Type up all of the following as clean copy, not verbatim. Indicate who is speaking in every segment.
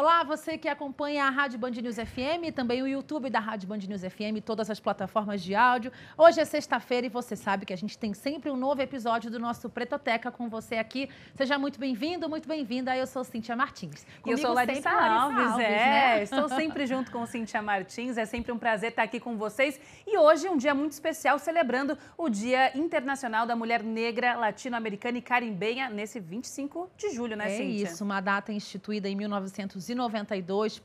Speaker 1: Olá, você que acompanha a Rádio Band News FM, também o YouTube da Rádio Band News FM, todas as plataformas de áudio. Hoje é sexta-feira e você sabe que a gente tem sempre um novo episódio do nosso Pretoteca com você aqui. Seja muito bem-vindo, muito bem-vinda. Eu sou Cíntia Martins.
Speaker 2: E eu sou Larissa Alves, né? Estou sempre junto com Cíntia Martins, é sempre um prazer estar aqui com vocês. E hoje é um dia muito especial, celebrando o Dia Internacional da Mulher Negra, Latino-Americana e Carimbenha, nesse 25 de julho, né, Cíntia?
Speaker 1: É isso, uma data instituída em 1992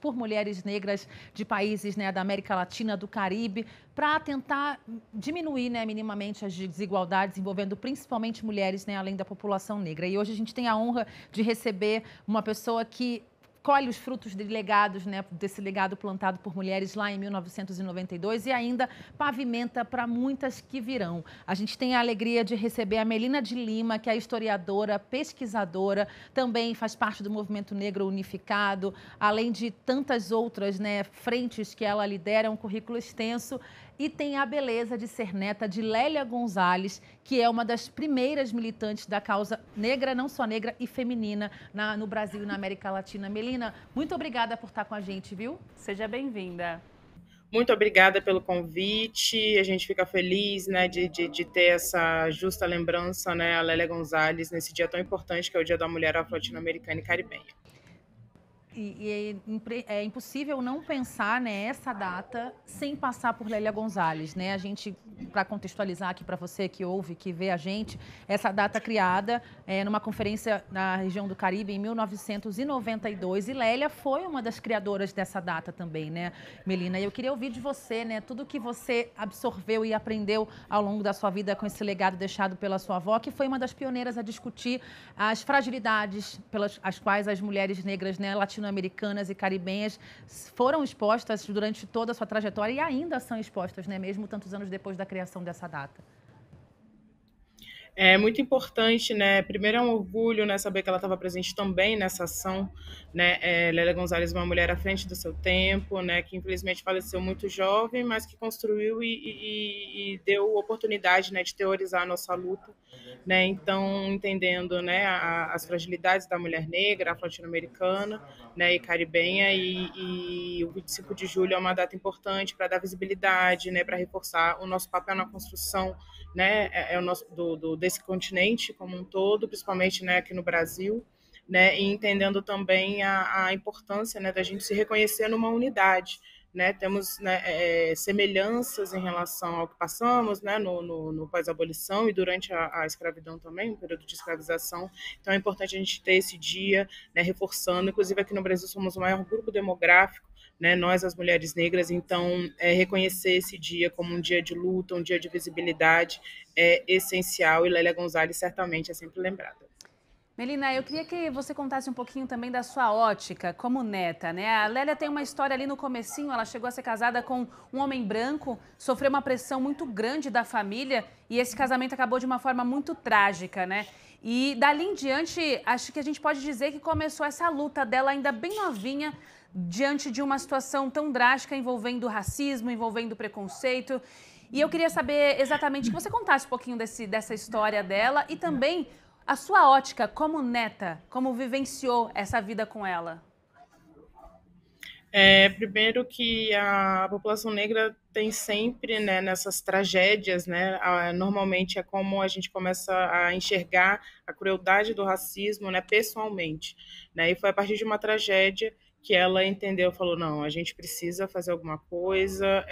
Speaker 1: por mulheres negras de países, né, da América Latina, do Caribe, para tentar diminuir, né, minimamente as desigualdades envolvendo principalmente mulheres, né, além da população negra. E hoje a gente tem a honra de receber uma pessoa que colhe os frutos de legados, né, desse legado plantado por mulheres lá em 1992 e ainda pavimenta para muitas que virão. A gente tem a alegria de receber a Melina de Lima, que é historiadora, pesquisadora, também faz parte do Movimento Negro Unificado, além de tantas outras, né, frentes que ela lidera, um currículo extenso. E tem a beleza de ser neta de Lélia Gonzalez, que é uma das primeiras militantes da causa negra, não só negra e feminina, no Brasil e na América Latina. Melina, muito obrigada por estar com a gente, viu?
Speaker 2: Seja bem-vinda.
Speaker 3: Muito obrigada pelo convite. A gente fica feliz, né, de ter essa justa lembrança, né, a Lélia Gonzalez nesse dia tão importante que é o Dia da Mulher Afro-Latino-Americana e Caribenha.
Speaker 1: É impossível não pensar nessa data sem passar por Lélia Gonzalez, né? A gente, para contextualizar aqui para você que ouve, que vê a gente, essa data criada numa conferência na região do Caribe em 1992 e Lélia foi uma das criadoras dessa data também, né, Melina? E eu queria ouvir de você, né, tudo que você absorveu e aprendeu ao longo da sua vida com esse legado deixado pela sua avó, que foi uma das pioneiras a discutir as fragilidades pelas as quais as mulheres negras, né, latino-americanas e caribenhas foram expostas durante toda a sua trajetória e ainda são expostas, né, mesmo tantos anos depois da criação dessa data.
Speaker 3: É muito importante, né? Primeiro é um orgulho, né, saber que ela estava presente também nessa ação, né? Lélia Gonzalez, uma mulher à frente do seu tempo, né? Que infelizmente faleceu muito jovem, mas que construiu e deu oportunidade, né, de teorizar a nossa luta, né? Então, entendendo, né, as fragilidades da mulher negra, afro-latino-americana, né, e caribenha, e o 25 de julho é uma data importante para dar visibilidade, né, para reforçar o nosso papel na construção, né, o nosso desse continente como um todo, principalmente, né, aqui no Brasil, né, e entendendo também a importância, né, da gente se reconhecer numa unidade, né, temos, né, semelhanças em relação ao que passamos, né, no pós-abolição e durante a escravidão também, no período de escravização. Então é importante a gente ter esse dia, né, reforçando, inclusive aqui no Brasil somos o maior grupo demográfico, né, nós as mulheres negras, então reconhecer esse dia como um dia de luta, um dia de visibilidade é essencial e Lélia Gonzalez certamente é sempre lembrada.
Speaker 2: Melina, eu queria que você contasse um pouquinho também da sua ótica como neta, né? A Lélia tem uma história ali no comecinho, ela chegou a ser casada com um homem branco, sofreu uma pressão muito grande da família e esse casamento acabou de uma forma muito trágica, né? E dali em diante, acho que a gente pode dizer que começou essa luta dela ainda bem novinha, diante de uma situação tão drástica envolvendo racismo, envolvendo preconceito. E eu queria saber exatamente que você contasse um pouquinho dessa história dela e também a sua ótica como neta, como vivenciou essa vida com ela.
Speaker 3: Primeiro que a população negra tem sempre, né, nessas tragédias, né, normalmente é como a gente começa a enxergar a crueldade do racismo, né, pessoalmente, né, e foi a partir de uma tragédia que ela entendeu, falou, não, a gente precisa fazer alguma coisa,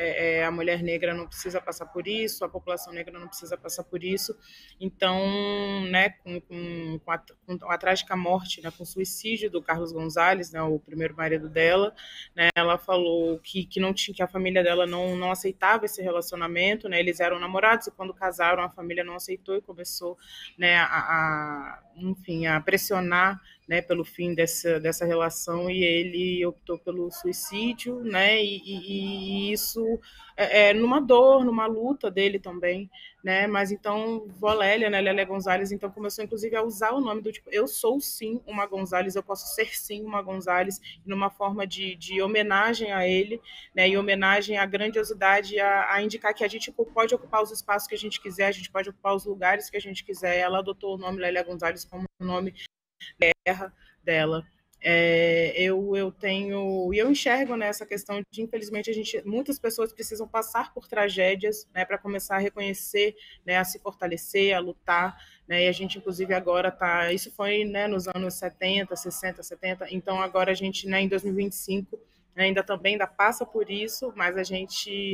Speaker 3: a mulher negra não precisa passar por isso, a população negra não precisa passar por isso, então, né, com a trágica morte, né, com o suicídio do Carlos Gonzalez, né, o primeiro marido dela, né, ela falou que não tinha, que a família dela não aceitava esse relacionamento, né, eles eram namorados e quando casaram a família não aceitou e começou, né, enfim, a pressionar, né, pelo fim dessa relação e ele optou pelo suicídio, né, e isso numa dor, numa luta dele também, né, mas então vó Lélia, né, Lélia Gonzalez, então começou inclusive a usar o nome do tipo, eu sou sim uma Gonzalez, eu posso ser sim uma Gonzalez, numa forma de homenagem a ele, né, e homenagem à grandiosidade, a indicar que a gente pode ocupar os espaços que a gente quiser, a gente pode ocupar os lugares que a gente quiser. Ela adotou o nome Lélia Gonzalez como nome guerra dela, Eu enxergo nessa questão de, infelizmente, muitas pessoas precisam passar por tragédias, né, para começar a reconhecer, né, a se fortalecer, a lutar, né, e a gente, inclusive, agora isso foi, né, nos anos 70, 60, 70, então agora a gente, né, em 2025, ainda passa por isso, mas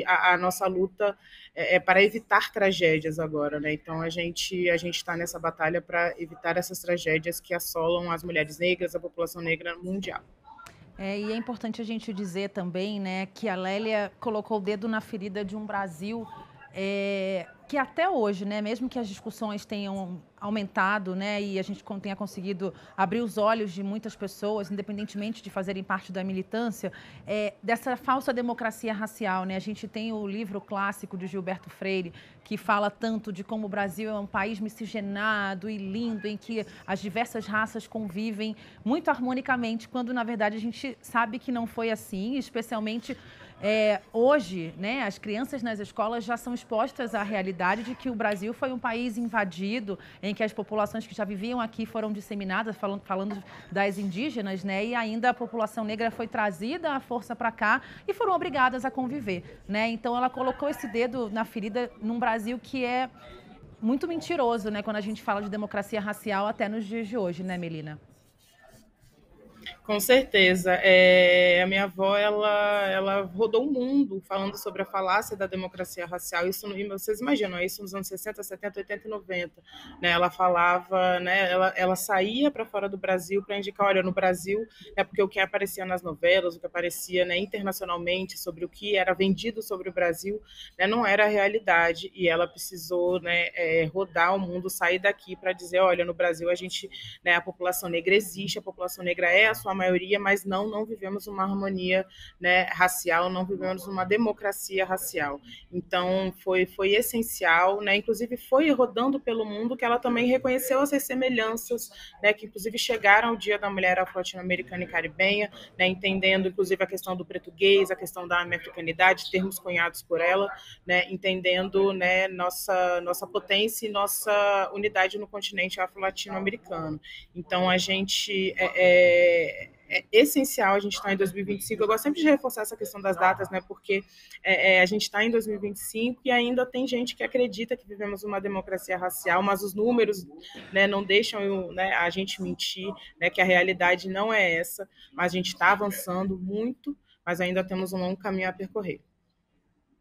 Speaker 3: a nossa luta é para evitar tragédias agora, né? Então a gente está nessa batalha para evitar essas tragédias que assolam as mulheres negras, a população negra mundial.
Speaker 1: E é importante a gente dizer também, né, que a Lélia colocou o dedo na ferida de um Brasil que até hoje, né, mesmo que as discussões tenham aumentado, né, e a gente tenha conseguido abrir os olhos de muitas pessoas, independentemente de fazerem parte da militância, dessa falsa democracia racial, né? A gente tem o livro clássico de Gilberto Freire, que fala tanto de como o Brasil é um país miscigenado e lindo, em que as diversas raças convivem muito harmonicamente, quando, na verdade, a gente sabe que não foi assim, especialmente hoje, né, as crianças nas escolas já são expostas à realidade de que o Brasil foi um país invadido, em que as populações que já viviam aqui foram disseminadas, falando das indígenas, né, e ainda a população negra foi trazida à força para cá e foram obrigadas a conviver, né? Então ela colocou esse dedo na ferida num Brasil que é muito mentiroso, né, quando a gente fala de democracia racial até nos dias de hoje, né, Melina?
Speaker 3: Com certeza. A minha avó, ela rodou o mundo falando sobre a falácia da democracia racial. Isso, vocês imaginam, isso nos anos 60, 70, 80 e 90. Né? Ela falava, né? Ela saía para fora do Brasil para indicar, olha, no Brasil é porque o que aparecia nas novelas, o que aparecia, né, internacionalmente sobre o que era vendido sobre o Brasil, né, não era a realidade. E ela precisou, né, rodar o mundo, sair daqui para dizer, olha, no Brasil né, a população negra existe, a população negra é a sua maioria, mas não vivemos uma harmonia, né, racial, não vivemos uma democracia racial. Então, foi essencial, né, inclusive foi rodando pelo mundo que ela também reconheceu essas semelhanças, né, que inclusive chegaram ao Dia da Mulher Afro-Latino-Americana e Caribenha, né, entendendo inclusive a questão do português, a questão da americanidade, termos cunhados por ela, né, entendendo, né, nossa potência e nossa unidade no continente afro-latino-americano. Então, a gente é essencial a gente estar em 2025. Eu gosto sempre de reforçar essa questão das datas, né? Porque a gente está em 2025 e ainda tem gente que acredita que vivemos uma democracia racial, mas os números, né, não deixam, né, a gente mentir, né, que a realidade não é essa. Mas a gente está avançando muito, mas ainda temos um longo caminho a percorrer.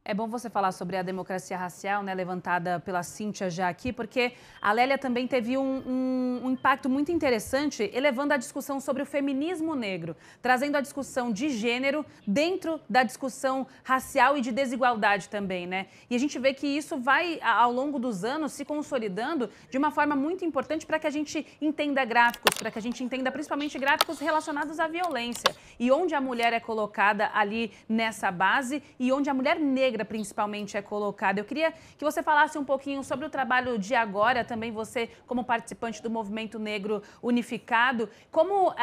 Speaker 2: É bom você falar sobre a democracia racial, né, levantada pela Cíntia já aqui, porque a Lélia também teve um impacto muito interessante, elevando a discussão sobre o feminismo negro, trazendo a discussão de gênero dentro da discussão racial e de desigualdade também, né? E a gente vê que isso vai, ao longo dos anos, se consolidando de uma forma muito importante para que a gente entenda gráficos, para que a gente entenda principalmente gráficos relacionados à violência, e onde a mulher é colocada ali nessa base e onde a mulher negra principalmente é colocada. Eu queria que você falasse um pouquinho sobre o trabalho de agora, também você como participante do Movimento Negro Unificado, como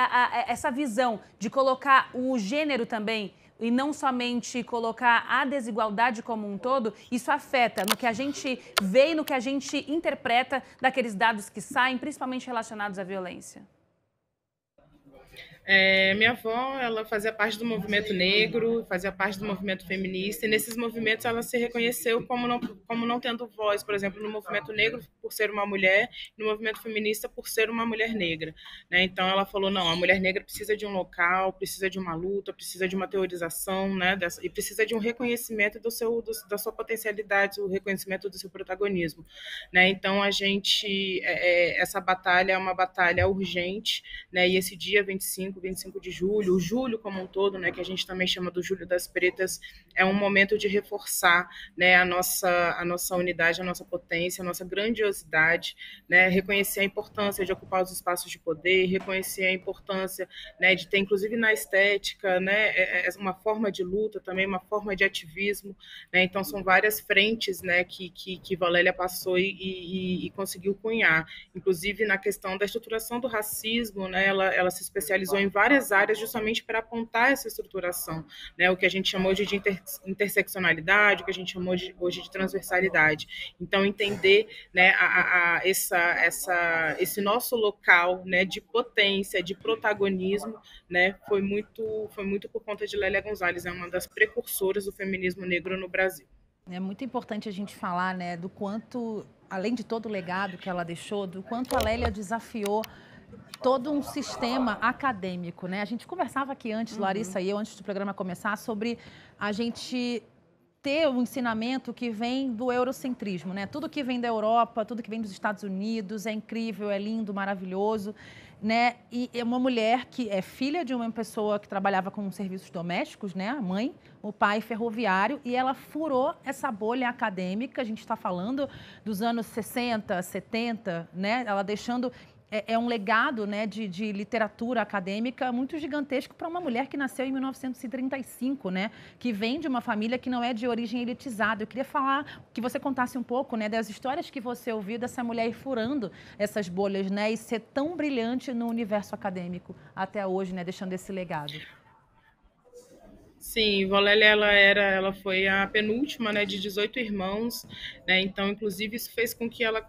Speaker 2: essa visão de colocar o gênero também e não somente colocar a desigualdade como um todo, isso afeta no que a gente vê e no que a gente interpreta daqueles dados que saem, principalmente relacionados à violência.
Speaker 3: Minha avó, ela fazia parte do movimento negro, fazia parte do movimento feminista, e nesses movimentos ela se reconheceu como não tendo voz, por exemplo, no movimento negro por ser uma mulher, no movimento feminista por ser uma mulher negra, né? Então ela falou, não, a mulher negra precisa de um local, precisa de uma luta, precisa de uma teorização, né, e precisa de um reconhecimento da sua potencialidade, o reconhecimento do seu protagonismo, né? Então essa batalha é uma batalha urgente, né? E esse dia 25 de julho, o julho como um todo, né, que a gente também chama do Julho das Pretas, é um momento de reforçar, né, a nossa unidade, a nossa potência, a nossa grandiosidade, né, reconhecer a importância de ocupar os espaços de poder, reconhecer a importância, né, de ter, inclusive na estética, né, uma forma de luta também, uma forma de ativismo, né, então são várias frentes, né, que Valélia passou e conseguiu cunhar, inclusive na questão da estruturação do racismo, né, ela se especializou em em várias áreas justamente para apontar essa estruturação, né? O que a gente chamou de interseccionalidade, o que a gente chamou hoje de transversalidade. Então, entender, né, esse nosso local, né, de potência, de protagonismo, né, foi muito por conta de Lélia Gonzalez, é uma das precursoras do feminismo negro no Brasil.
Speaker 1: É muito importante a gente falar, né, do quanto, além de todo o legado que ela deixou, do quanto a Lélia desafiou todo um sistema acadêmico, né? A gente conversava aqui antes, Larissa e eu, antes do programa começar, sobre a gente ter um ensinamento que vem do eurocentrismo, né? Tudo que vem da Europa, tudo que vem dos Estados Unidos é incrível, é lindo, maravilhoso, né? E é uma mulher que é filha de uma pessoa que trabalhava com serviços domésticos, né? A mãe, o pai ferroviário, e ela furou essa bolha acadêmica. A gente está falando dos anos 60, 70, né? Ela deixando é um legado, né, de literatura acadêmica muito gigantesco para uma mulher que nasceu em 1935, né, que vem de uma família que não é de origem elitizada. Eu queria falar, que você contasse um pouco, né, das histórias que você ouviu dessa mulher ir furando essas bolhas, né, e ser tão brilhante no universo acadêmico até hoje, né, deixando esse legado.
Speaker 3: Sim, Valélia, ela foi a penúltima, né, de 18 irmãos, né, então, inclusive, isso fez com que ela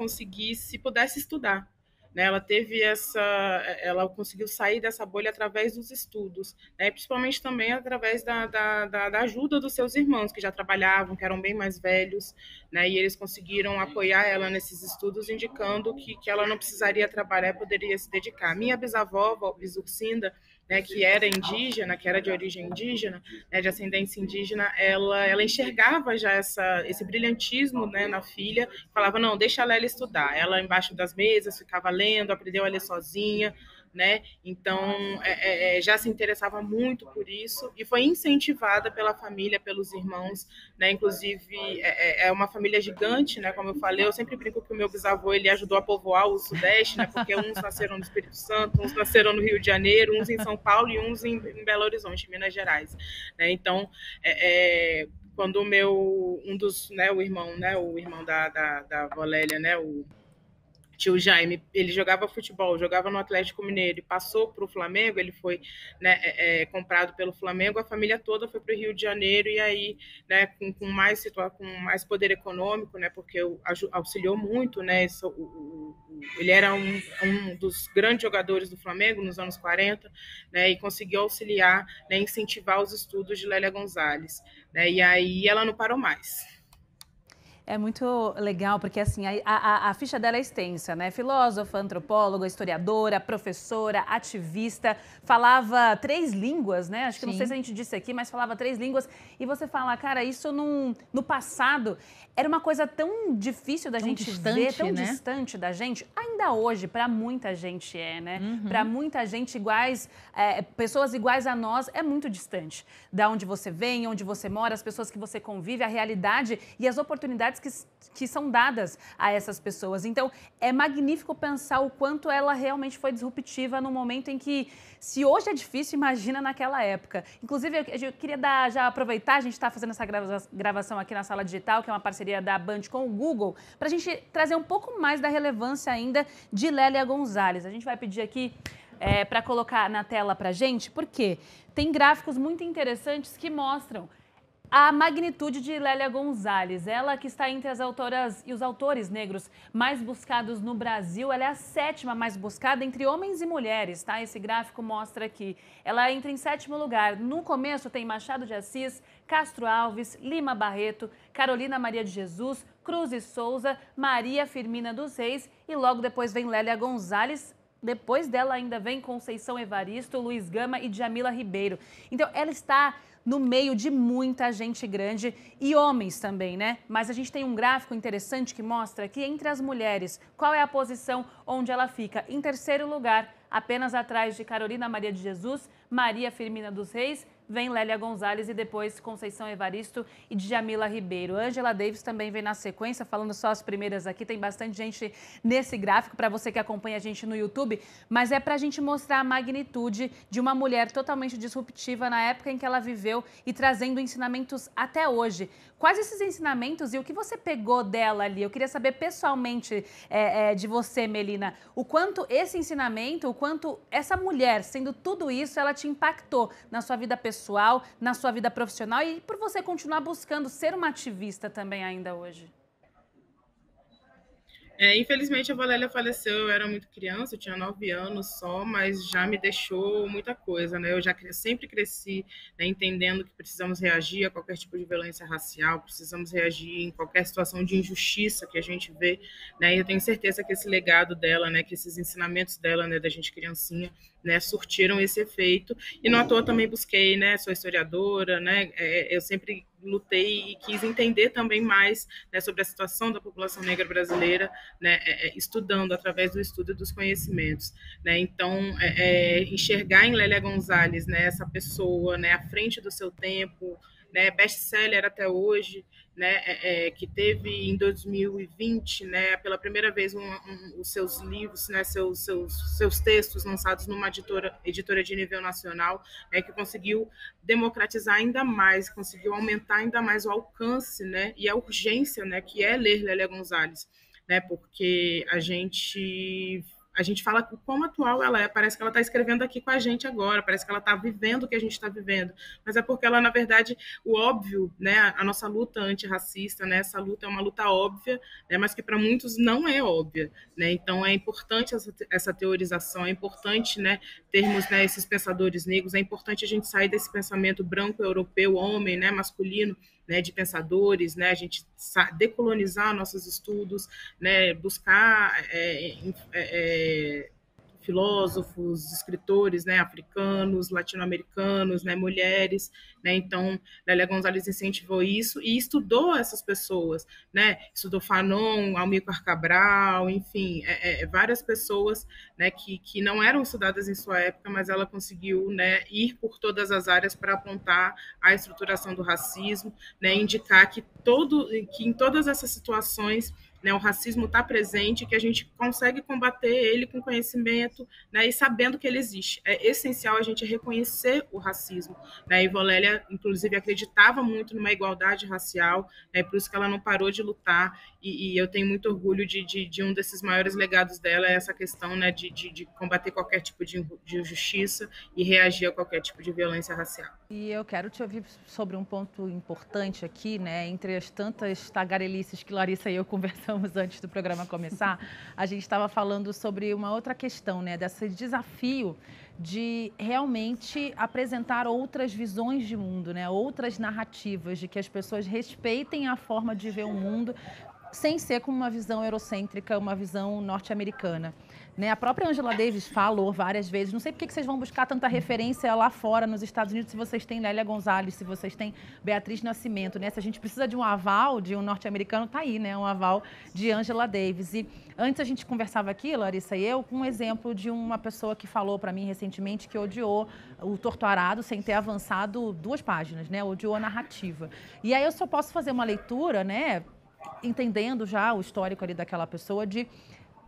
Speaker 3: pudesse estudar. Ela conseguiu sair dessa bolha através dos estudos, né? Principalmente também através da ajuda dos seus irmãos, que já trabalhavam, que eram bem mais velhos, né? E eles conseguiram apoiar ela nesses estudos, indicando que ela não precisaria trabalhar, poderia se dedicar. Minha bisavó, Bisurcinda, né, que era indígena, que era de origem indígena, né, de ascendência indígena, ela enxergava já esse brilhantismo, né, na filha, falava, não, deixa a Lélia estudar. Ela embaixo das mesas ficava lendo, aprendeu a ler sozinha, né? Então, já se interessava muito por isso e foi incentivada pela família, pelos irmãos, né? Inclusive, é uma família gigante, né? Como eu falei, eu sempre brinco que o meu bisavô, ele ajudou a povoar o Sudeste, né? Porque uns nasceram no Espírito Santo, uns nasceram no Rio de Janeiro, uns em São Paulo e uns em Belo Horizonte, Minas Gerais, né? Então, quando o irmão da Valélia, né? O tio Jaime, ele jogava futebol, jogava no Atlético Mineiro e passou para o Flamengo, ele foi, né, comprado pelo Flamengo, a família toda foi para o Rio de Janeiro e aí, né, com mais poder econômico, né, porque auxiliou muito, né, ele era um dos grandes jogadores do Flamengo nos anos 40, né, e conseguiu auxiliar, né, incentivar os estudos de Lélia Gonzalez, né, e aí ela não parou mais.
Speaker 2: É muito legal, porque assim, a ficha dela é extensa, né? Filósofa, antropóloga, historiadora, professora, ativista, falava 3 línguas, né? Acho que Não sei se a gente disse aqui, mas falava 3 línguas. E você fala, cara, isso no passado era uma coisa tão difícil da gente ver, tão distante da gente. Ainda hoje, para muita gente né? Para muita gente pessoas iguais a nós, é muito distante. Da onde você vem, onde você mora, as pessoas que você convive, a realidade e as oportunidades que são dadas a essas pessoas. Então, é magnífico pensar o quanto ela realmente foi disruptiva no momento em que, se hoje é difícil, imagina naquela época. Inclusive, eu queria já aproveitar, a gente está fazendo essa gravação aqui na Sala Digital, que é uma parceria da Band com o Google, para a gente trazer um pouco mais da relevância ainda de Lélia Gonzalez. A gente vai pedir aqui para colocar na tela para a gente, porque tem gráficos muito interessantes que mostram a magnitude de Lélia Gonzalez. Ela que está entre as autoras e os autores negros mais buscados no Brasil. Ela é a 7ª mais buscada entre homens e mulheres, tá? Esse gráfico mostra aqui. Ela entra em 7º lugar. No começo tem Machado de Assis, Castro Alves, Lima Barreto, Carolina Maria de Jesus, Cruz e Souza, Maria Firmina dos Reis e logo depois vem Lélia Gonzalez. Depois dela ainda vem Conceição Evaristo, Luiz Gama e Djamila Ribeiro. Então ela está no meio de muita gente grande e homens também, né? Mas a gente tem um gráfico interessante que mostra que entre as mulheres, qual é a posição onde ela fica? Em 3º lugar, apenas atrás de Carolina Maria de Jesus, Maria Firmina dos Reis, vem Lélia Gonzalez e depois Conceição Evaristo e Djamila Ribeiro. Angela Davis também vem na sequência, falando só as primeiras aqui. Tem bastante gente nesse gráfico, para você que acompanha a gente no YouTube, mas é para a gente mostrar a magnitude de uma mulher totalmente disruptiva na época em que ela viveu e trazendo ensinamentos até hoje. Quais esses ensinamentos e o que você pegou dela ali? Eu queria saber pessoalmente de você, Melina, o quanto esse ensinamento, o quanto essa mulher, sendo tudo isso, ela te impactou na sua vida pessoal, na sua vida profissional e por você continuar buscando ser uma ativista também ainda hoje.
Speaker 3: Infelizmente, a Valélia faleceu, eu era muito criança, eu tinha 9 anos só, mas já me deixou muita coisa, né? Eu sempre cresci, né, entendendo que precisamos reagir a qualquer tipo de violência racial, precisamos reagir em qualquer situação de injustiça que a gente vê, né? E eu tenho certeza que esse legado dela, né, que esses ensinamentos dela, né, da gente criancinha, né, surtiram esse efeito. E não à toa também busquei, né, sou historiadora, né, eu sempre lutei e quis entender também mais, né, sobre a situação da população negra brasileira, né, estudando através do estudo e dos conhecimentos, né. Então, enxergar em Lélia Gonzalez, né, essa pessoa, né, à frente do seu tempo, né, best-seller até hoje, né, que teve em 2020, né, pela primeira vez os seus livros, né, seus textos lançados numa editora de nível nacional, né, que conseguiu democratizar ainda mais, conseguiu aumentar ainda mais o alcance, né, e a urgência, né, que é ler Lélia Gonzalez, né, porque a gente fala o quão atual ela é, parece que ela está escrevendo aqui com a gente agora, parece que ela está vivendo o que a gente está vivendo, mas é porque ela, na verdade, o óbvio, né, a nossa luta antirracista, né, essa luta é uma luta óbvia, né, mas que para muitos não é óbvia, né, então é importante essa teorização, é importante, né, termos, né, esses pensadores negros, é importante a gente sair desse pensamento branco europeu, homem, né, masculino, né, de pensadores, né, a gente decolonizar nossos estudos, né, buscar filósofos, escritores, né, africanos, latino-americanos, né, mulheres, né, então Lélia Gonzalez incentivou isso e estudou essas pessoas, né, estudou Fanon, Amílcar Cabral, enfim, várias pessoas, né, que não eram estudadas em sua época, mas ela conseguiu, né, ir por todas as áreas para apontar a estruturação do racismo, né, indicar que em todas essas situações, né, o racismo está presente, que a gente consegue combater ele com conhecimento, né, e sabendo que ele existe. É essencial a gente reconhecer o racismo, né, e Valélia, inclusive, acreditava muito numa igualdade racial, né, por isso que ela não parou de lutar, e eu tenho muito orgulho de um desses maiores legados dela, é essa questão, né, de combater qualquer tipo de injustiça e reagir a qualquer tipo de violência racial.
Speaker 1: E eu quero te ouvir sobre um ponto importante aqui, né? Entre as tantas tagarelices que Larissa e eu conversamos antes do programa começar, a gente estava falando sobre uma outra questão, né? Desse desafio de realmente apresentar outras visões de mundo, né? Outras narrativas, de que as pessoas respeitem a forma de ver o mundo, sem ser com uma visão eurocêntrica, uma visão norte-americana. Né? A própria Angela Davis falou várias vezes, não sei por que vocês vão buscar tanta referência lá fora, nos Estados Unidos, se vocês têm Lélia Gonzalez, se vocês têm Beatriz Nascimento, né? Se a gente precisa de um aval de um norte-americano, tá aí, né? Um aval de Angela Davis. E antes a gente conversava aqui, Larissa e eu, com um exemplo de uma pessoa que falou para mim recentemente que odiou o Torto Arado sem ter avançado 2 páginas, né? Odiou a narrativa. E aí eu só posso fazer uma leitura, né? Entendendo já o histórico ali daquela pessoa, de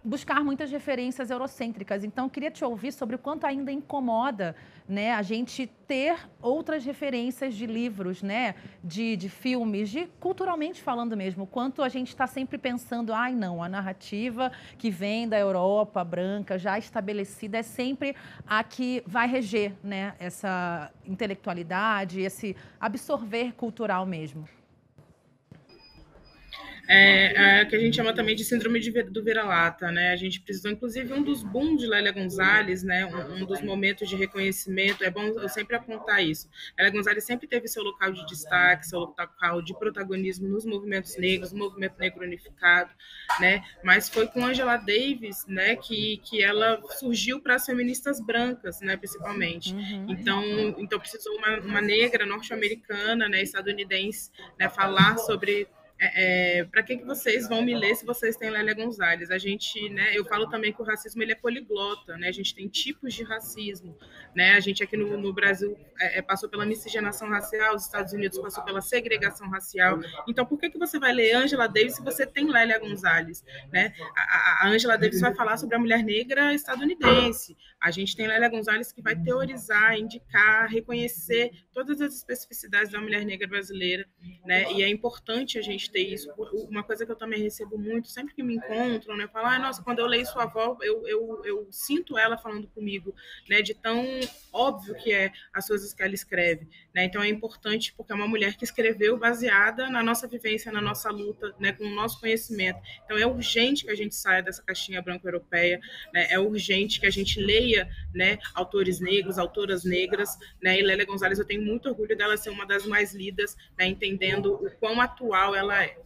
Speaker 1: buscar muitas referências eurocêntricas. Então, eu queria te ouvir sobre o quanto ainda incomoda, né, a gente ter outras referências de livros, né, de filmes, de culturalmente falando mesmo, o quanto a gente está sempre pensando, ai não, a narrativa que vem da Europa branca, já estabelecida, é sempre a que vai reger, né, essa intelectualidade, esse absorver cultural mesmo.
Speaker 3: Que a gente chama também de síndrome do vira-lata, né? A gente precisou, inclusive, um dos booms de Lélia Gonzalez, né? Um dos momentos de reconhecimento, é bom eu sempre apontar isso. Lélia Gonzalez sempre teve seu local de destaque, seu local de protagonismo nos movimentos negros, no movimento negro unificado, né? Mas foi com Angela Davis, né, que ela surgiu para as feministas brancas, né, principalmente. Então precisou uma negra norte-americana, né, estadunidense, né, falar sobre para que vocês vão me ler se vocês têm Lélia Gonzalez? A gente, né, eu falo também que o racismo ele é poliglota, né? A gente tem tipos de racismo, né? A gente aqui no Brasil passou pela miscigenação racial, os Estados Unidos passou pela segregação racial. Então, por que você vai ler Angela Davis se você tem Lélia Gonzalez, né? A Angela Davis vai falar sobre a mulher negra estadunidense. A gente tem Lélia Gonzalez que vai teorizar, indicar, reconhecer todas as especificidades da mulher negra brasileira, né? E é importante a gente ter isso. Uma coisa que eu também recebo muito, sempre que me encontram, né? Falar, nossa, quando eu leio sua avó, eu sinto ela falando comigo, né? De tão óbvio que é as coisas que ela escreve, né? Então é importante porque é uma mulher que escreveu baseada na nossa vivência, na nossa luta, né? Com o nosso conhecimento. Então é urgente que a gente saia dessa caixinha branco-europeia, né? É urgente que a gente leia, né? Autores negros, autoras negras, né? E Lélia Gonzalez, eu tenho muito orgulho dela ser uma das mais lidas, né? Entendendo o quão atual ela é.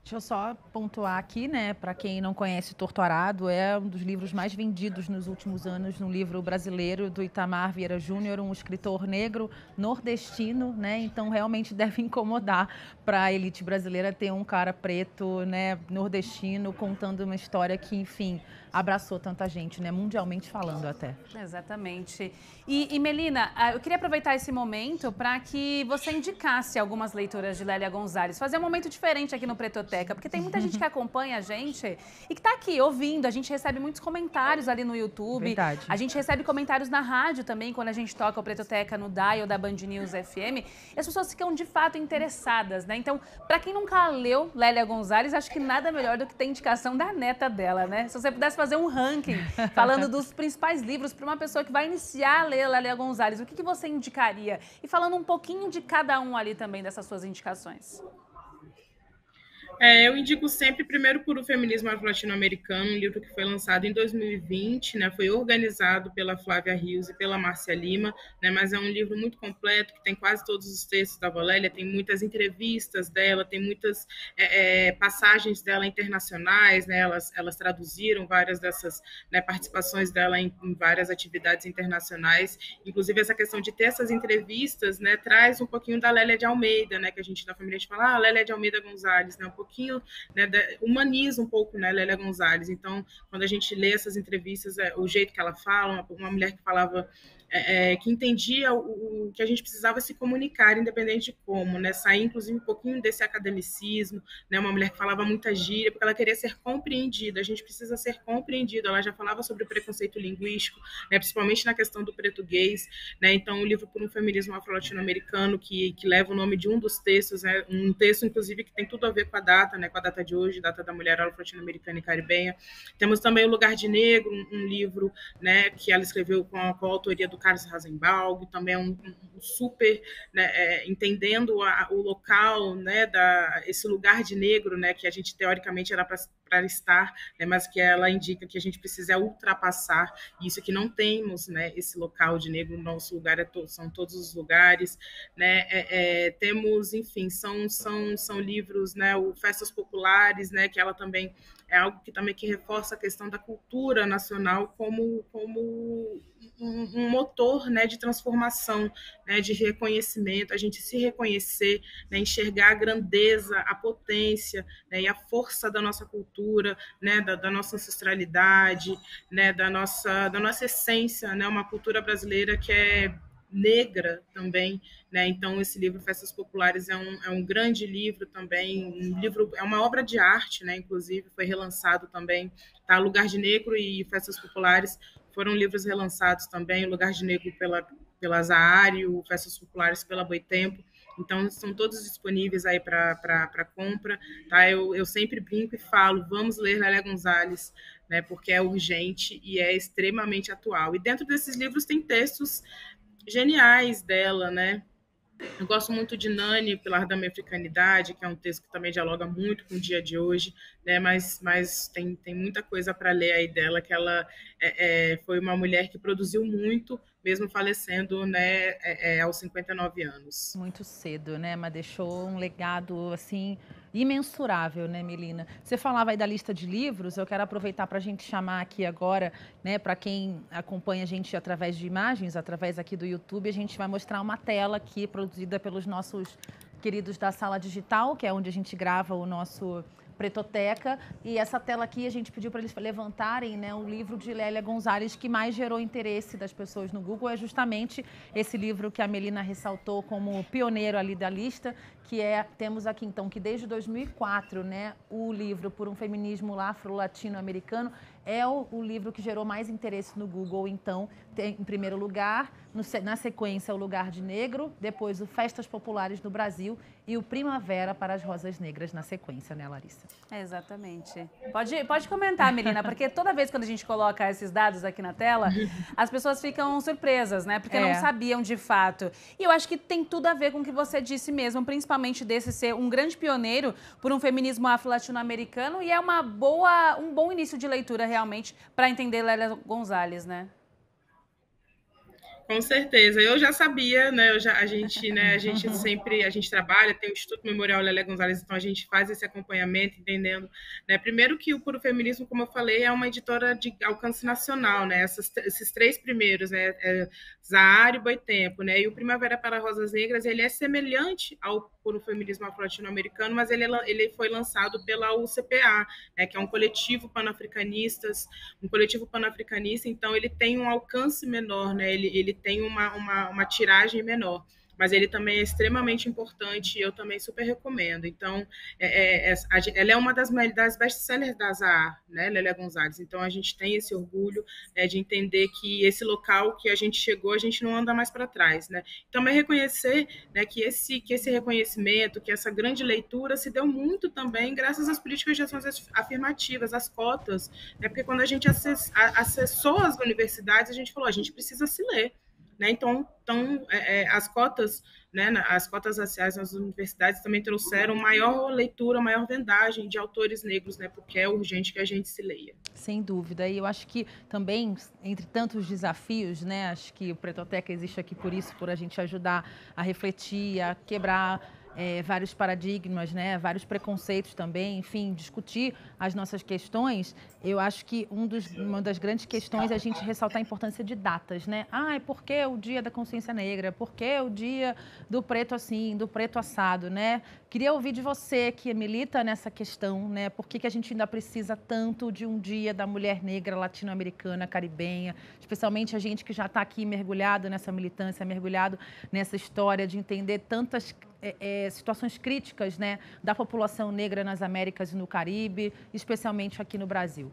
Speaker 1: Deixa eu só pontuar aqui, né, para quem não conhece Torturado, é um dos livros mais vendidos nos últimos anos, um livro brasileiro do Itamar Vieira Júnior, um escritor negro nordestino, né, então realmente deve incomodar para a elite brasileira ter um cara preto, né, nordestino, contando uma história que, enfim, abraçou tanta gente, né, mundialmente falando até.
Speaker 2: Exatamente. E Melina, eu queria aproveitar esse momento para que você indicasse algumas leituras de Lélia Gonzalez, fazer um momento diferente aqui no Pretoteca, porque tem muita gente que acompanha a gente e que está aqui ouvindo, a gente recebe muitos comentários ali no YouTube,
Speaker 1: Verdade.
Speaker 2: A gente recebe comentários na rádio também, quando a gente toca o Pretoteca no dial da Band News FM, e as pessoas ficam de fato interessadas, né? Então, para quem nunca leu Lélia Gonzalez, acho que nada melhor do que ter indicação da neta dela, né? Se você pudesse fazer um ranking falando dos principais livros para uma pessoa que vai iniciar a ler Lélia Gonzalez, o que você indicaria? E falando um pouquinho de cada um ali também dessas suas indicações.
Speaker 3: Eu indico sempre, primeiro, por O Feminismo Afro-Latino-Americano, um livro que foi lançado em 2020, né, foi organizado pela Flávia Rios e pela Márcia Lima, né, mas é um livro muito completo, que tem quase todos os textos da Lélia, tem muitas entrevistas dela, tem muitas passagens dela internacionais, né, elas traduziram várias dessas, né, participações dela em várias atividades internacionais, inclusive essa questão de ter essas entrevistas, né, traz um pouquinho da Lélia de Almeida, né, que a gente da família fala, Lélia de Almeida Gonzalez, né, um pouquinho, né, humaniza um pouco, né, Lélia Gonzalez. Então, quando a gente lê essas entrevistas, o jeito que ela fala, uma mulher que falava, que entendia o que a gente precisava se comunicar, independente de como, né, sair inclusive um pouquinho desse academicismo, né, uma mulher que falava muita gíria, porque ela queria ser compreendida, a gente precisa ser compreendido, ela já falava sobre o preconceito linguístico, né, principalmente na questão do português, né, então o livro Por um Feminismo Afro-Latino-Americano, que leva o nome de um dos textos, né, um texto inclusive que tem tudo a ver com a data, né, com a data de hoje, data da mulher afro-latino-americana e caribenha. Temos também O Lugar de Negro, um livro, né, que ela escreveu com a autoria do Carlos Rasenbalg, também é um super, né, entendendo o local, né, esse lugar de negro, né, que a gente teoricamente era para estar, né, mas que ela indica que a gente precisa ultrapassar isso, que não temos, né, esse local de negro, o nosso lugar são todos os lugares, né, temos, enfim, são livros, né, o Festas Populares, né, que ela também é algo que também que reforça a questão da cultura nacional como um motor, né, de transformação, né, de reconhecimento, a gente se reconhecer, né, enxergar a grandeza, a potência, né, e a força da nossa cultura, né, da nossa ancestralidade, né, da nossa essência, né, uma cultura brasileira que é negra também, né? Então esse livro Festas Populares é um grande livro também, é uma obra de arte, né? Inclusive foi relançado também, tá? Lugar de Negro e Festas Populares foram livros relançados também, o Lugar de Negro pela Zahari, o Festas Populares pela Boitempo. Então, são todos disponíveis aí para compra, tá? Eu sempre brinco e falo, vamos ler Lélia Gonzalez, né? Porque é urgente e é extremamente atual. E dentro desses livros tem textos geniais dela, né? Eu gosto muito de Nani, Pilar da Minha Africanidade, que é um texto que também dialoga muito com o dia de hoje, né? Mas tem muita coisa para ler aí dela, que ela foi uma mulher que produziu muito, mesmo falecendo, né, aos 59 anos.
Speaker 1: Muito cedo, né? Mas deixou um legado, assim, imensurável, né, Melina? Você falava aí da lista de livros, eu quero aproveitar para a gente chamar aqui agora, né, para quem acompanha a gente através de imagens, através aqui do YouTube, a gente vai mostrar uma tela aqui produzida pelos nossos queridos da Sala Digital, que é onde a gente grava o nosso Pretoteca, e essa tela aqui a gente pediu para eles levantarem, né, o livro de Lélia Gonzalez que mais gerou interesse das pessoas no Google, é justamente esse livro que a Melina ressaltou como pioneiro ali da lista, que temos aqui então que desde 2004, né, o livro Por um Feminismo Afro-Latino-Americano é o livro que gerou mais interesse no Google. Então, tem, em primeiro lugar, na sequência, o Lugar de Negro, depois o Festas Populares no Brasil e o Primavera para as Rosas Negras na sequência, né, Larissa?
Speaker 2: Exatamente. Pode comentar, Melina, porque toda vez quando a gente coloca esses dados aqui na tela, as pessoas ficam surpresas, né? Porque não sabiam de fato. E eu acho que tem tudo a ver com o que você disse mesmo, principalmente desse ser um grande pioneiro por um feminismo afro-latino-americano, e é um bom início de leitura realmente para entender Lélia Gonzalez, né?
Speaker 3: Com certeza, eu já sabia, né? A gente sempre trabalha, tem o Instituto Memorial Lélia Gonzalez, então a gente faz esse acompanhamento, entendendo, né? Primeiro que o Puro Feminismo, como eu falei, é uma editora de alcance nacional, né? Esses três primeiros, né? Zahara e Boitempo, né? E o Primavera para Rosas Negras, ele é semelhante ao Puro Feminismo Afro-Latino-Americano, mas ele foi lançado pela UCPA, né? Que é um coletivo panafricanista, então ele tem um alcance menor, né? Ele tem uma tiragem menor, mas ele também é extremamente importante e eu também super recomendo. Então, ela é uma das best-sellers da Zahara, né, Lélia Gonzalez. Então, a gente tem esse orgulho, né, de entender que esse local que a gente chegou, a gente não anda mais para trás, né? Também reconhecer, né, que esse reconhecimento, que essa grande leitura se deu muito também graças às políticas de ações afirmativas, às cotas, né? Porque quando a gente acessou as universidades, a gente falou, a gente precisa se ler. Né? Então as cotas, né, as cotas raciais nas universidades também trouxeram maior leitura, maior vendagem de autores negros, né, porque é urgente que a gente se leia.
Speaker 1: Sem dúvida. E eu acho que também, entre tantos desafios, né, acho que o Pretoteca existe aqui por isso, por a gente ajudar a refletir, a quebrar vários paradigmas, né, vários preconceitos também, enfim, discutir as nossas questões. Eu acho que uma das grandes questões é a gente ressaltar a importância de datas, né? Por que o dia da consciência negra? Por que o dia do preto assim, do preto assado, né? Queria ouvir de você que milita nessa questão, né? Por que a gente ainda precisa tanto de um dia da mulher negra latino-americana, caribenha, especialmente a gente que já está aqui mergulhado nessa militância, mergulhado nessa história de entender tantas situações críticas, né, da população negra nas Américas e no Caribe, especialmente aqui no Brasil.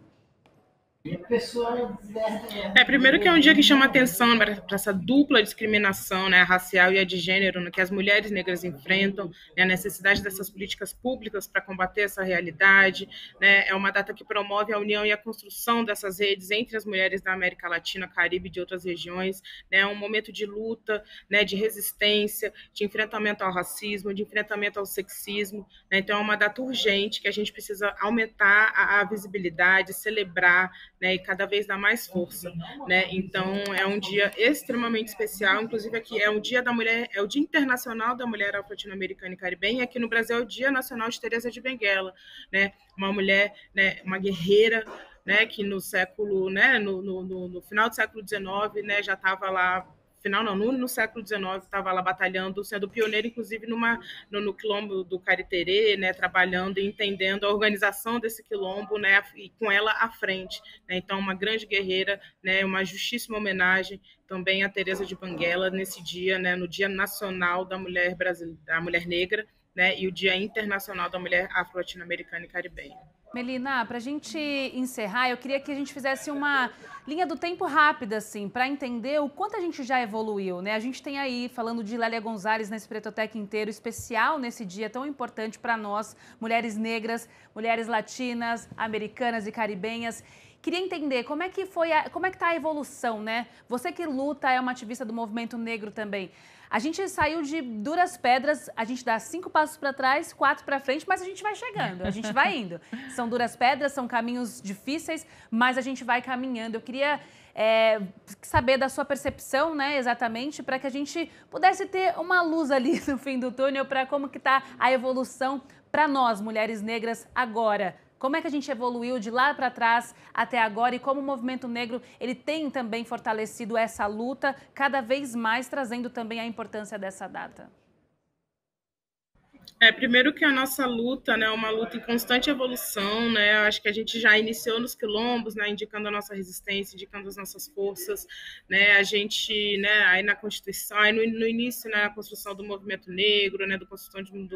Speaker 3: Primeiro que é um dia que chama atenção para essa dupla discriminação, né, racial e a de gênero, né, que as mulheres negras enfrentam, né, a necessidade dessas políticas públicas para combater essa realidade, né, é uma data que promove a união e a construção dessas redes entre as mulheres da América Latina, Caribe e de outras regiões, né, é um momento de luta, né, de resistência, de enfrentamento ao racismo, de enfrentamento ao sexismo, né, então é uma data urgente que a gente precisa aumentar a visibilidade, celebrar, né, e cada vez dar mais força, né? Então é um dia extremamente especial, inclusive aqui é o Dia da Mulher, é o Dia Internacional da Mulher Afro-Latino-Americana e Caribenha, e aqui no Brasil é o Dia Nacional de Teresa de Benguela, né? Uma mulher, né, uma guerreira, né, que no século, né, no final do século XIX, né, já estava lá. No século XIX, estava lá batalhando, sendo pioneira, inclusive, no quilombo do Cariterê, né, trabalhando e entendendo a organização desse quilombo, né, e com ela à frente. Né, então, uma grande guerreira, né, uma justíssima homenagem também a Teresa de Benguela nesse dia, né, no Dia Nacional da Mulher Negra, né, e o Dia Internacional da Mulher Afro-Latino-Americana e Caribenha.
Speaker 2: Melina, para a gente encerrar, eu queria que a gente fizesse uma linha do tempo rápida, assim, para entender o quanto a gente já evoluiu, né? A gente tem aí, falando de Lélia Gonzalez nesse Pretoteca inteiro, especial nesse dia tão importante para nós, mulheres negras, mulheres latinas, americanas e caribenhas. Queria entender como é que está a evolução, né? Você que luta, é uma ativista do movimento negro também. A gente saiu de duras pedras, a gente dá 5 passos para trás, 4 para frente, mas a gente vai chegando, a gente vai indo. São duras pedras, são caminhos difíceis, mas a gente vai caminhando. Eu queria saber da sua percepção, né, exatamente, para que a gente pudesse ter uma luz ali no fim do túnel para como que está a evolução para nós, mulheres negras, agora. Como é que a gente evoluiu de lá para trás até agora e como o movimento negro ele tem também fortalecido essa luta, cada vez mais trazendo também a importância dessa data?
Speaker 3: Primeiro que a nossa luta, né, é uma luta em constante evolução, né, eu acho que a gente já iniciou nos quilombos, né, indicando a nossa resistência, indicando as nossas forças, né, a gente, né, aí na Constituição, aí no início, né, a construção do movimento negro, né, do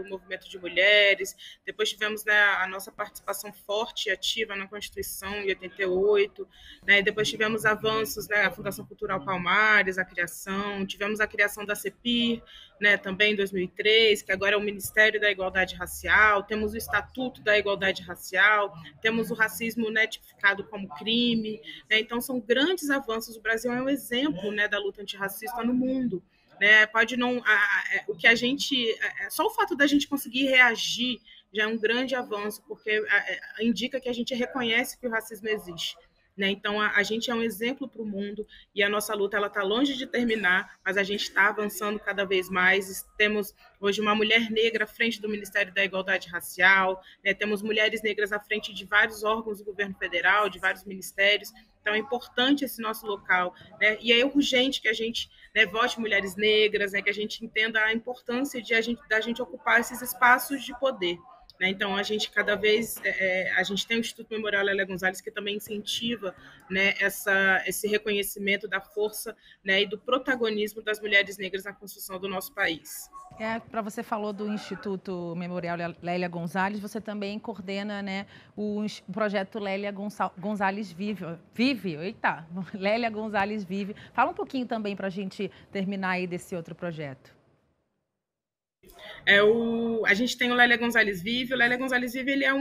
Speaker 3: movimento de mulheres, depois tivemos, né, a nossa participação forte e ativa na Constituição em 88, né, e depois tivemos avanços, né, a Fundação Cultural Palmares, a criação, tivemos a criação da CEPIR, né, também em 2003, que agora é o Ministério da Igualdade Racial, temos o Estatuto da Igualdade Racial, temos o racismo, né, tipificado como crime, né, então são grandes avanços. O Brasil é um exemplo, né, da luta antirracista no mundo, né, pode não, o que a gente, só o fato da gente conseguir reagir já é um grande avanço, porque indica que a gente reconhece que o racismo existe. Né? Então, a gente é um exemplo para o mundo e a nossa luta está longe de terminar, mas a gente está avançando cada vez mais. Temos hoje uma mulher negra à frente do Ministério da Igualdade Racial, né? Temos mulheres negras à frente de vários órgãos do governo federal, de vários ministérios. Então, é importante esse nosso local. Né? E é urgente que a gente, né, vote mulheres negras, né, que a gente entenda a importância da gente ocupar esses espaços de poder. Então, a gente cada vez, a gente tem o Instituto Memorial Lélia Gonzalez, que também incentiva, né, esse reconhecimento da força, né, e do protagonismo das mulheres negras na construção do nosso país.
Speaker 1: Para você falou do Instituto Memorial Lélia Gonzalez, você também coordena, né, o projeto Lélia Gonzalez Vive. Eita, Lélia Gonzalez Vive. Fala um pouquinho também para a gente terminar aí desse outro projeto.
Speaker 3: A gente tem o Lélia Gonzalez Vive. O Lélia Gonzalez Vive ele é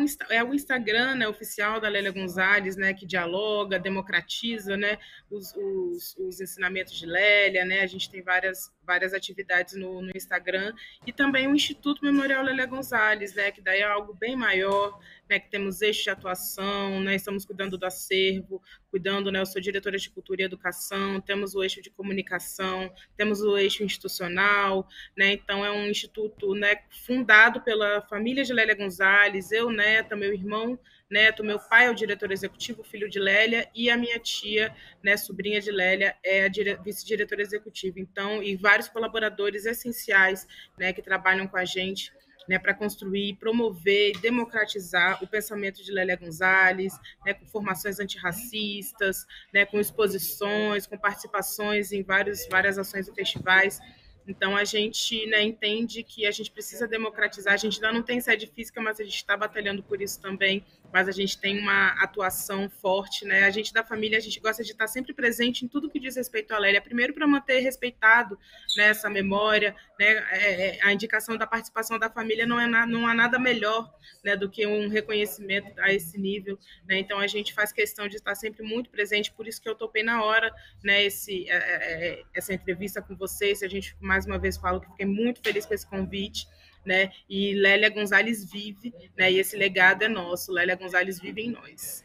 Speaker 3: o Instagram, né, oficial da Lélia Gonzalez, né, que dialoga, democratiza, né, os ensinamentos de Lélia. Né, a gente tem várias atividades no Instagram. E também o Instituto Memorial Lélia Gonzalez, né, que daí é algo bem maior, né, que temos eixos de atuação, né, estamos cuidando do acervo, cuidando, né, eu sou diretora de Cultura e Educação, temos o eixo de comunicação, temos o eixo institucional, né, então é um instituto, né, fundado pela família de Lélia Gonzalez, eu, neta, meu irmão, neto, meu pai é o diretor executivo, filho de Lélia, e a minha tia, né, sobrinha de Lélia, é a vice-diretora executiva, então, e vários colaboradores essenciais, né, que trabalham com a gente, né, para construir, promover e democratizar o pensamento de Lélia Gonzalez, né, com formações antirracistas, né, com exposições, com participações em várias ações e festivais. Então, a gente, né, entende que a gente precisa democratizar. A gente ainda não tem sede física, mas a gente está batalhando por isso também. Mas a gente tem uma atuação forte. Né? A gente da família, a gente gosta de estar sempre presente em tudo que diz respeito à Lélia. Primeiro, para manter respeitado, né, essa memória. Né? A indicação da participação da família não há nada melhor, né, do que um reconhecimento a esse nível. Né? Então, a gente faz questão de estar sempre muito presente. Por isso que eu topei na hora, né, essa entrevista com vocês. A gente mais uma vez falo que fiquei muito feliz com esse convite, né? E Lélia Gonzalez vive, né? E esse legado é nosso. Lélia Gonzalez vive em nós.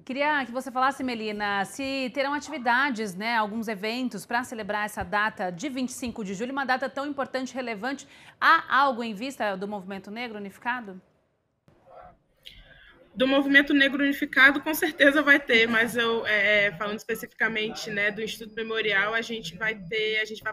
Speaker 2: Queria que você falasse, Melina, se terão atividades, né, alguns eventos para celebrar essa data de 25 de julho, uma data tão importante e relevante. Há algo em vista do Movimento Negro Unificado?
Speaker 3: Do Movimento Negro Unificado, com certeza vai ter, mas eu, falando especificamente, né, do Instituto Memorial, a gente vai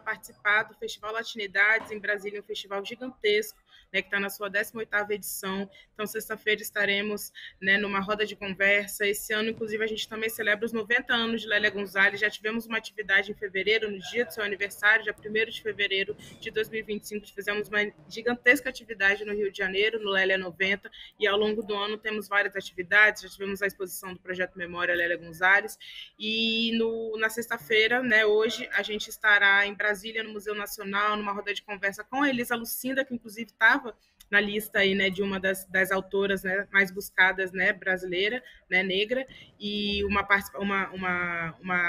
Speaker 3: participar do Festival Latinidades em Brasília, um festival gigantesco, né, que está na sua 18ª edição. Então, sexta-feira estaremos, né, numa roda de conversa. Esse ano, inclusive, a gente também celebra os 90 anos de Lélia Gonzalez. Já tivemos uma atividade em fevereiro, no dia do seu aniversário, dia 1º de fevereiro de 2025. Fizemos uma gigantesca atividade no Rio de Janeiro, no Lélia 90, e ao longo do ano temos várias atividades. Já tivemos a exposição do Projeto Memória Lélia Gonzalez. E na sexta-feira, né, hoje, a gente estará em Brasília, no Museu Nacional, numa roda de conversa com a Elisa Lucinda, que inclusive estava na lista aí, né, de uma das autoras, né, mais buscadas, né, brasileira, né, negra, e uma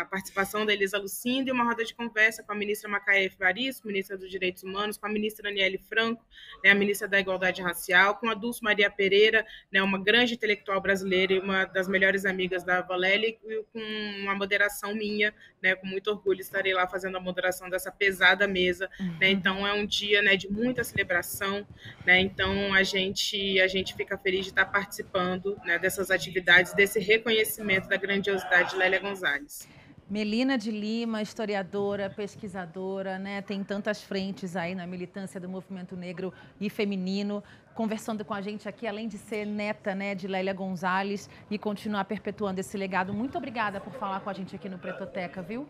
Speaker 3: participação da Elisa Lucinda e uma roda de conversa com a ministra Macaé Evaristo, ministra dos Direitos Humanos, com a ministra Aniele Franco, né, a ministra da Igualdade Racial, com a Dulce Maria Pereira, né, uma grande intelectual brasileira e uma das melhores amigas da Valélia, e com uma moderação minha, né, com muito orgulho estarei lá fazendo a moderação dessa pesada mesa, né, então é um dia, né, de muita celebração, né, então a gente fica feliz de estar participando, né, dessas atividades, desse reconhecimento da grandiosidade de Lélia Gonzalez.
Speaker 1: Melina de Lima, historiadora, pesquisadora, né? Tem tantas frentes aí na militância do movimento negro e feminino, conversando com a gente aqui, além de ser neta, né, de Lélia Gonzalez e continuar perpetuando esse legado. Muito obrigada por falar com a gente aqui no Pretoteca, viu?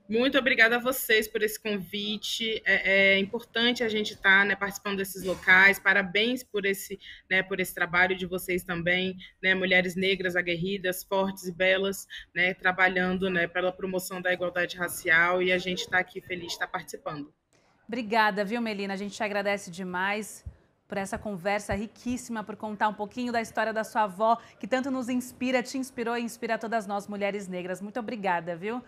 Speaker 3: Muito obrigada a vocês por esse convite. É importante a gente estar, né, participando desses locais. Parabéns por esse trabalho de vocês também, né, mulheres negras aguerridas, fortes e belas, né, trabalhando, né, pela promoção da igualdade racial, e a gente está aqui feliz de estar participando.
Speaker 2: Obrigada, viu, Melina? A gente te agradece demais por essa conversa riquíssima, por contar um pouquinho da história da sua avó, que tanto nos inspira, te inspirou e inspira todas nós, mulheres negras. Muito obrigada, viu?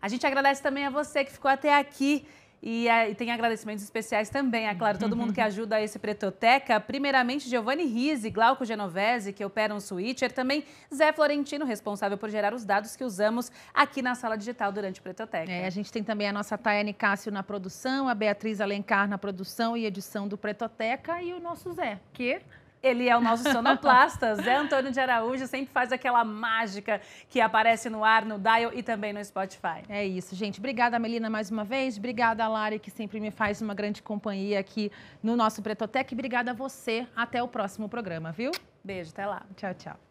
Speaker 2: A gente agradece também a você que ficou até aqui e tem agradecimentos especiais também, é claro, todo mundo que ajuda esse Pretoteca. Primeiramente, Giovanni Rizzi, Glauco Genovese, que opera um switcher, também Zé Florentino, responsável por gerar os dados que usamos aqui na sala digital durante o Pretoteca.
Speaker 1: A gente tem também a nossa Tayane Cássio na produção, a Beatriz Alencar na produção e edição do Pretoteca e o nosso Zé, que...
Speaker 2: Ele é o nosso sonoplasta, Zé Antônio de Araújo, sempre faz aquela mágica que aparece no ar, no Dial e também no Spotify.
Speaker 1: É isso, gente. Obrigada, Melina, mais uma vez. Obrigada, Lari, que sempre me faz uma grande companhia aqui no nosso Pretoteca. E obrigada a você. Até o próximo programa, viu?
Speaker 2: Beijo, até lá.
Speaker 1: Tchau, tchau.